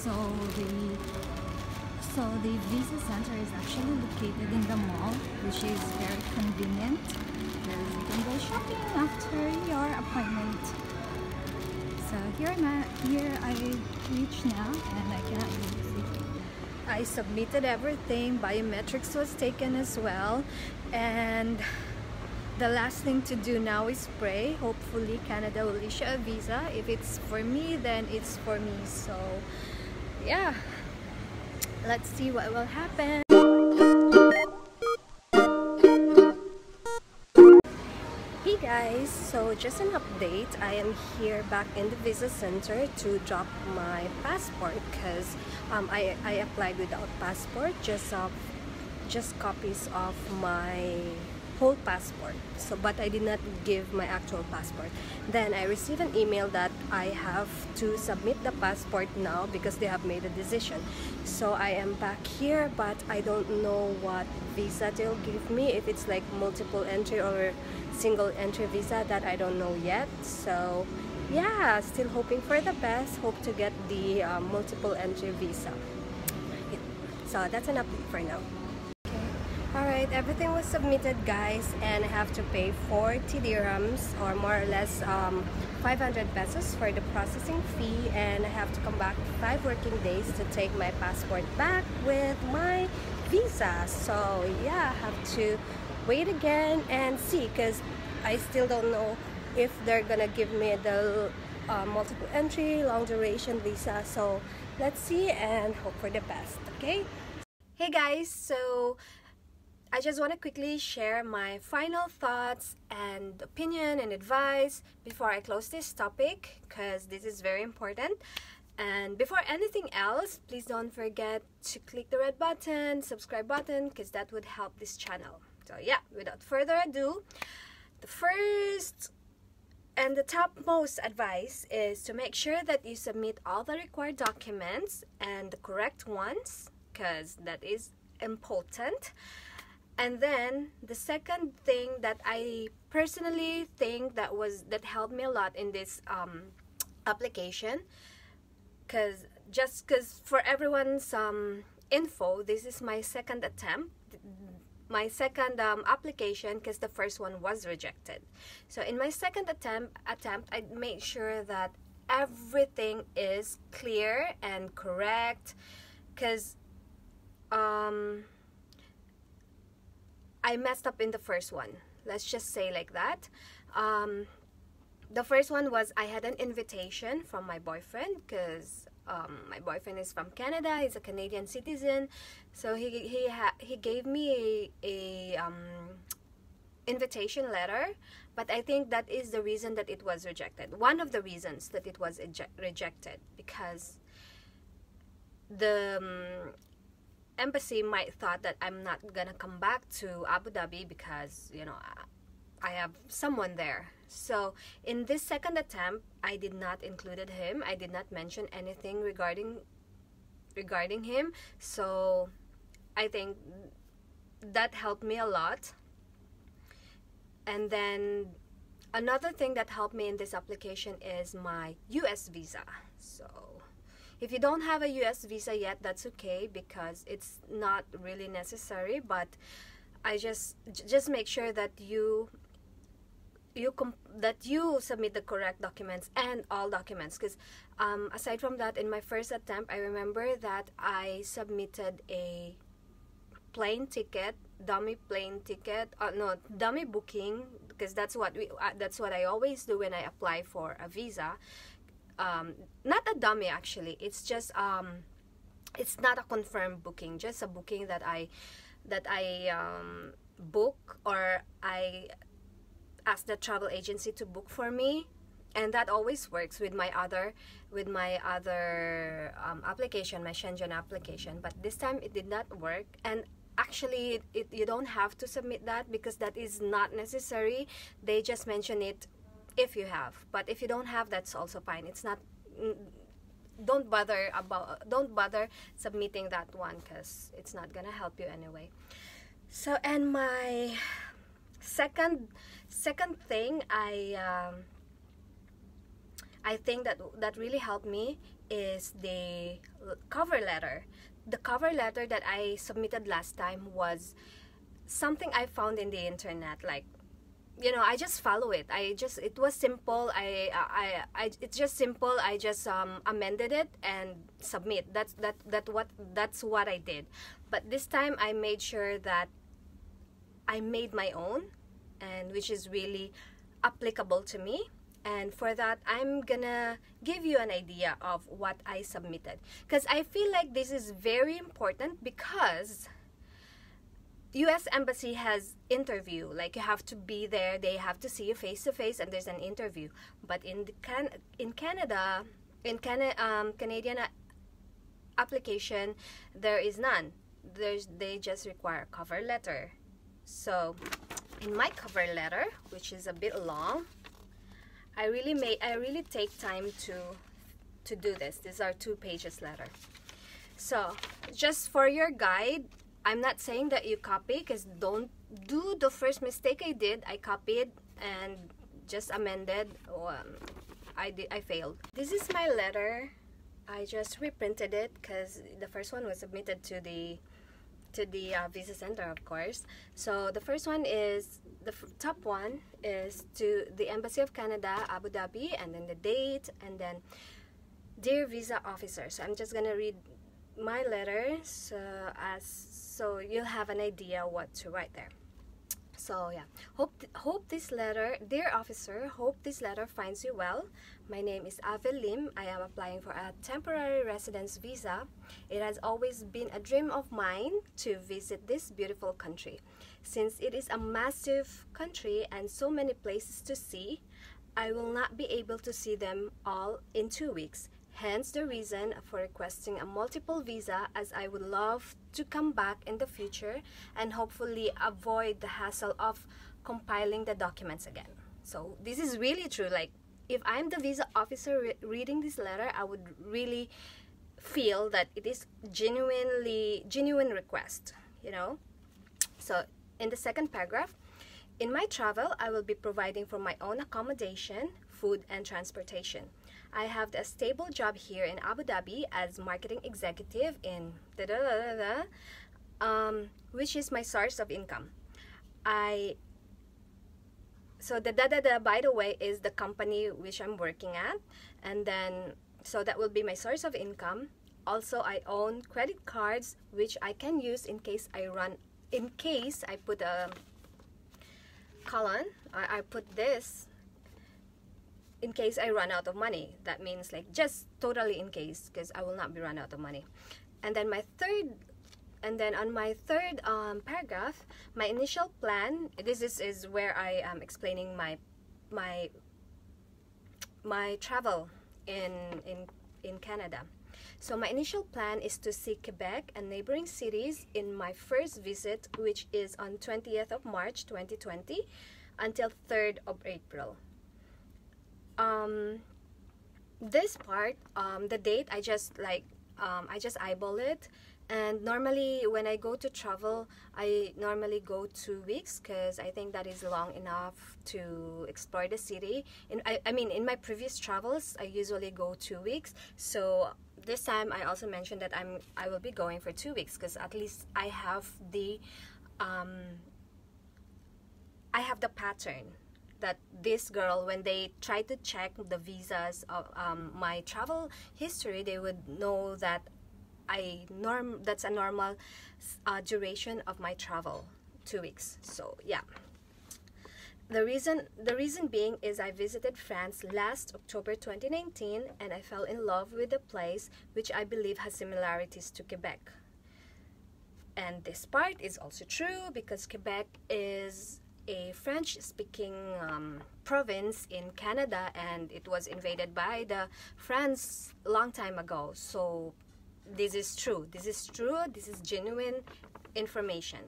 So the visa center is actually located in the mall, which is very convenient because you can go shopping after your appointment. So here I reached now, and I cannot believe it. I submitted everything, biometrics was taken as well, and the last thing to do now is pray. Hopefully Canada will issue a visa. If it's for me, then it's for me. So yeah, let's see what will happen. Hey guys, so just an update. I am here back in the visa center to drop my passport because I applied without passport, just copies of my whole passport. So but I did not give my actual passport. Then I received an email that I have to submit the passport now because they have made a decision. So I am back here, but I don't know what visa they'll give me, if it's like multiple entry or single entry visa, that I don't know yet. So yeah, still hoping for the best. Hope to get the multiple entry visa. So that's an update for now. Alright, everything was submitted, guys, and I have to pay 40 dirhams, or more or less 500 pesos for the processing fee, and I have to come back 5 working days to take my passport back with my visa. So yeah, I have to wait again and see, because I still don't know if they're gonna give me the multiple entry long duration visa. So let's see and hope for the best. Okay, hey guys, so I just want to quickly share my final thoughts and opinion and advice before I close this topic, because this is very important. And before anything else, please don't forget to click the red button, subscribe button, because that would help this channel. So yeah, without further ado, the first and the topmost advice is to make sure that you submit all the required documents and the correct ones, because that is important. And then the second thing that I personally think that helped me a lot in this application, because for everyone's info, this is my second attempt, my second application, because the first one was rejected. So in my second attempt I made sure that everything is clear and correct, because I messed up in the first one. Let's just say like that. The first one was I had an invitation from my boyfriend, because my boyfriend is from Canada. He's a Canadian citizen. So he gave me a invitation letter, but I think that is the reason that it was rejected. One of the reasons that it was rejected, because the embassy might thought that I'm not gonna come back to Abu Dhabi because, you know, I have someone there. So in this second attempt, I did not included him. I did not mention anything regarding him. So I think that helped me a lot. And then another thing that helped me in this application is my US visa. So if you don't have a US visa yet, that's okay, because it's not really necessary. But I just make sure that you submit the correct documents and all documents, because aside from that, in my first attempt, I remember that I submitted a plane ticket, dummy plane ticket, dummy booking, because that's what I always do when I apply for a visa. Not a dummy, actually. It's just it's not a confirmed booking, just a booking that I book, or I ask the travel agency to book for me, and that always works with my other application, my Shenzhen application. But this time it did not work, and actually you don't have to submit that, because that is not necessary. They just mention it if you have, but if you don't have, that's also fine. It's not, don't bother submitting that one, because it's not gonna help you anyway. So, and my second thing, I think that really helped me is the cover letter. The cover letter that I submitted last time was something I found in the internet. Like, you know, I just follow it. It was simple. It's just simple. I just amended it and submit. That's what I did. But this time I made sure that I made my own, and which is really applicable to me. And for that, I'm gonna give you an idea of what I submitted, because I feel like this is very important, because U.S. Embassy has interview. Like, you have to be there. They have to see you face to face, and there's an interview. But in Canada, Canadian application, there is none. They just require a cover letter. So, in my cover letter, which is a bit long, I really take time to do this. These are 2 pages letter. So, just for your guide, I'm not saying that you copy, because don't do the first mistake I did. I copied and just amended. I failed. This is my letter. I just reprinted it because the first one was submitted to the visa center, of course. So the first one is, the top one is to the Embassy of Canada, Abu Dhabi, and then the date, and then dear visa officer. So I'm just gonna read my letter so you'll have an idea what to write there. So yeah, hope this letter, dear officer, hope this letter finds you well. My name is Avel Lim. I am applying for a temporary residence visa. It has always been a dream of mine to visit this beautiful country. Since it is a massive country and so many places to see, I will not be able to see them all in 2 weeks. Hence the reason for requesting a multiple visa, as I would love to come back in the future and hopefully avoid the hassle of compiling the documents again. So this is really true. Like, if I'm the visa officer reading this letter, I would really feel that it is genuine request, you know. So in the second paragraph, in my travel, I will be providing for my own accommodation, food, and transportation. I have a stable job here in Abu Dhabi as marketing executive in which is my source of income. So the by the way is the company which I'm working at, and then so that will be my source of income. Also, I own credit cards which I can use in case I put a colon. I put this in case I run out of money. That means, like, just totally in case, because I will not be run out of money. And then on my third paragraph, my initial plan. This is where I am explaining my travel in Canada. So my initial plan is to see Quebec and neighboring cities in my first visit, which is on 20th of March 2020 until 3rd of April. This part, the date, I just eyeball it. And normally when I go to travel, I normally go 2 weeks, because I think that is long enough to explore the city. I mean, in my previous travels, I usually go 2 weeks. So this time I also mentioned that I will be going for 2 weeks, because at least I have the pattern that this girl, when they try to check the visas of my travel history, they would know that that's a normal duration of my travel, 2 weeks. So yeah, the reason being is I visited France last October 2019, and I fell in love with the place, which I believe has similarities to Quebec. And this part is also true, because Quebec is a French-speaking province in Canada, and it was invaded by the France long time ago. So this is true. This is genuine information.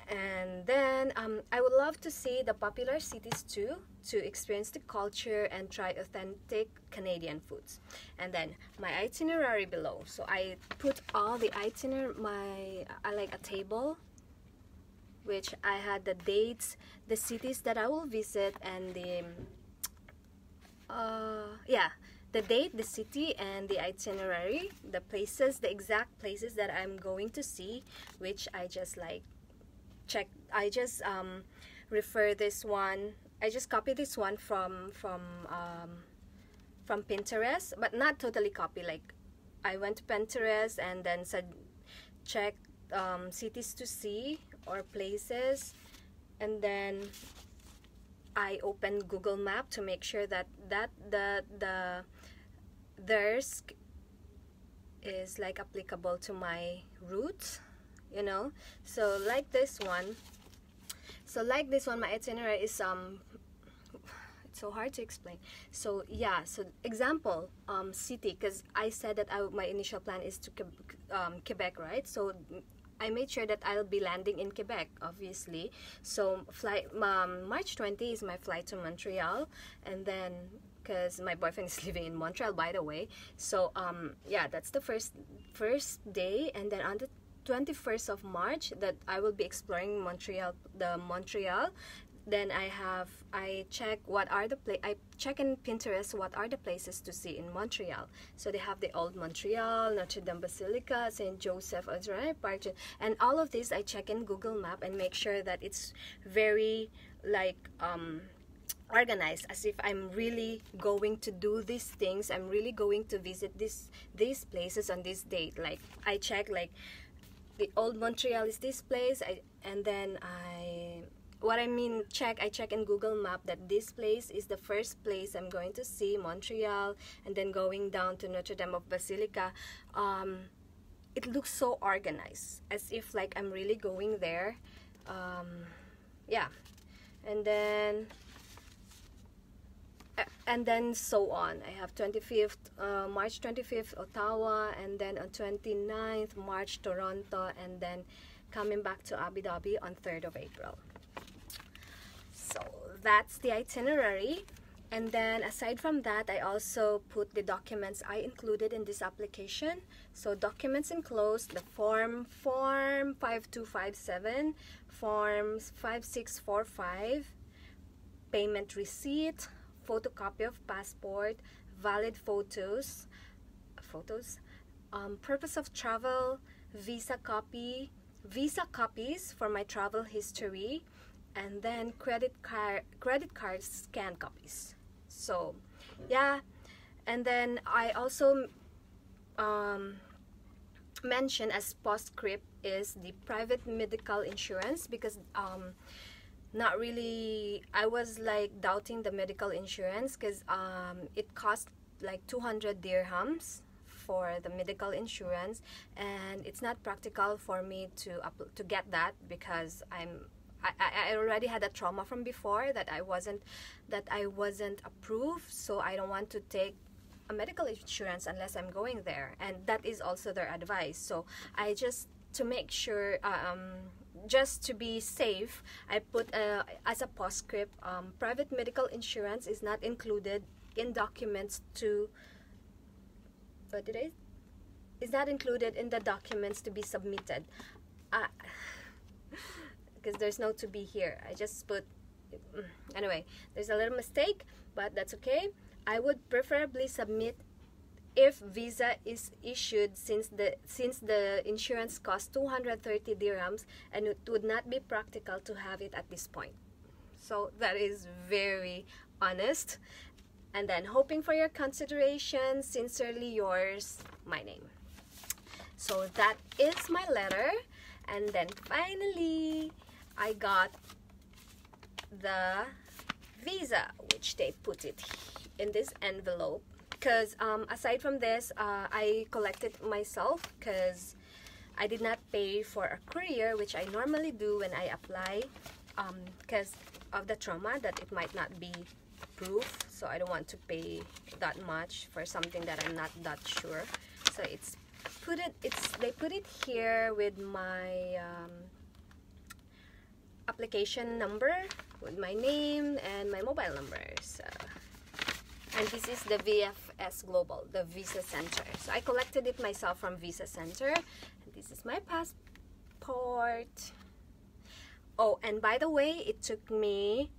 And then I would love to see the popular cities too, to experience the culture and try authentic Canadian foods. And then my itinerary below. So I put all the itinerary, I like a table, which I had the dates, the cities that I will visit, and Yeah, the date, the city, and the itinerary, the places, the exact places that I'm going to see, which I just like check. I just refer this one. I just copy this one from Pinterest, but not totally copy. Like, I went to Pinterest and then said check cities to see or places, and then I opened Google Map to make sure that theirs is like applicable to my route, you know. So like this one, my itinerary is it's so hard to explain. So yeah, so example, city, because I said that my initial plan is to Quebec, right? So I made sure that I'll be landing in Quebec, obviously. So March 20 is my flight to Montreal, and then because my boyfriend is living in Montreal, by the way. So yeah, that's the first day, and then on the 21st of March that I will be exploring Montreal. Then I check I check in Pinterest what are the places to see in Montreal. So they have the Old Montreal, Notre Dame Basilica, Saint Joseph Park, and all of this I check in Google Map and make sure that it's very like organized, as if I'm really going to do these things. I'm really going to visit these places on this date. Like, I check like the Old Montreal is this place, and then I check in Google Map that this place is the first place I'm going to see, Montreal, and then going down to Notre Dame of Basilica. It looks so organized, as if like I'm really going there. Yeah, and then so on. I have March 25th, Ottawa, and then on 29th, March, Toronto, and then coming back to Abu Dhabi on 3rd of April. So that's the itinerary. And then aside from that, I also put the documents I included in this application. So documents enclosed: the form 5257, forms 5645, payment receipt, photocopy of passport, valid photos, purpose of travel, visa copies for my travel history, and then credit card scan copies. So yeah, and then I also mention as postscript is the private medical insurance, because not really, I was like doubting the medical insurance, because it cost like 200 dirhams for the medical insurance, and it's not practical for me to get that, because I already had a trauma from before that I wasn't approved. So I don't want to take a medical insurance unless I'm going there, and that is also their advice. So I just, to make sure, just to be safe, I put as a postscript, private medical insurance is not included in documents to is not included in the documents to be submitted, because there's no to be here. I just put, anyway, there's a little mistake, but that's okay. I would preferably submit if visa is issued, since the insurance costs 230 dirhams, and it would not be practical to have it at this point. So that is very honest. And then, hoping for your consideration, sincerely yours, my name. So that is my letter. And then finally, I got the visa, which they put it in this envelope. Because aside from this, I collected myself, because I did not pay for a courier, which I normally do when I apply, because of the trauma that it might not be proof. So I don't want to pay that much for something that I'm not that sure. So they put it here with my application number, with my name and my mobile number. So, and this is the VFS Global, the Visa Center. So I collected it myself from Visa Center. And this is my passport. Oh, and by the way, it took me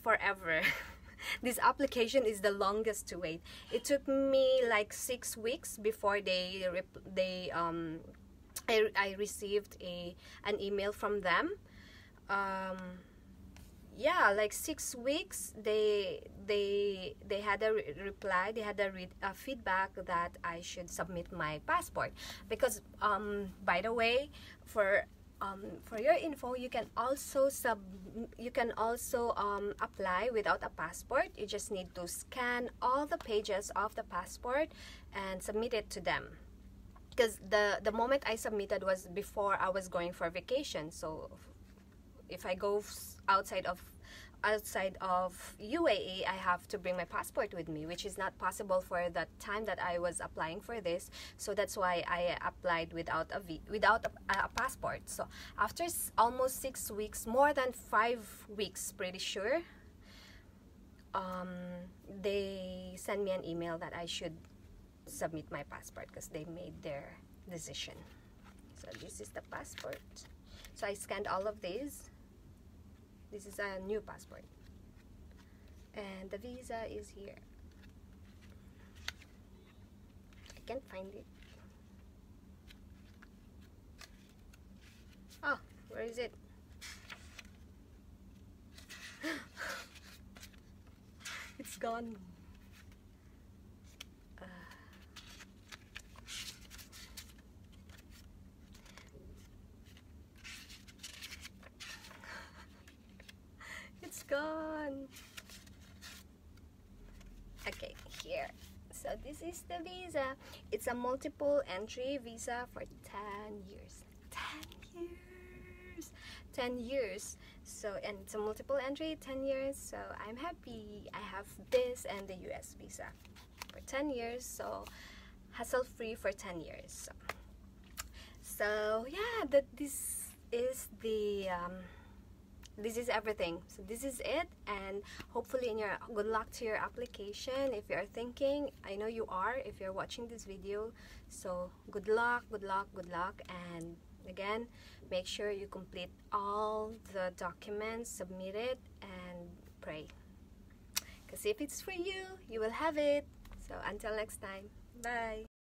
forever this application is the longest to wait. It took me like 6 weeks before I received an email from them. Yeah, like 6 weeks. They had a reply. They had a feedback that I should submit my passport, because by the way, for your info, you can also apply without a passport. You just need to scan all the pages of the passport and submit it to them. Because the moment I submitted was before I was going for vacation. So if I go outside of UAE, I have to bring my passport with me, which is not possible for the time that I was applying for this. So that's why I applied without a passport. So after almost 6 weeks, more than 5 weeks, pretty sure, they sent me an email that I should submit my passport because they made their decision. So this is the passport. So I scanned all of these. This is a new passport, and the visa is here. I can't find it. Oh, where is it? It's gone. It's gone. Okay, here. So this is the visa. It's a multiple entry visa for 10 years. 10 years. 10 years. So, and it's a multiple entry, 10 years. So I'm happy. I have this and the US visa for 10 years. So hassle-free for 10 years. So yeah, this is the this is everything. So this is it, and hopefully good luck to your application. If you're thinking, I know you are if you're watching this video, so good luck, and again, make sure you complete all the documents, submit it, and pray, because if it's for you, you will have it. So until next time, bye.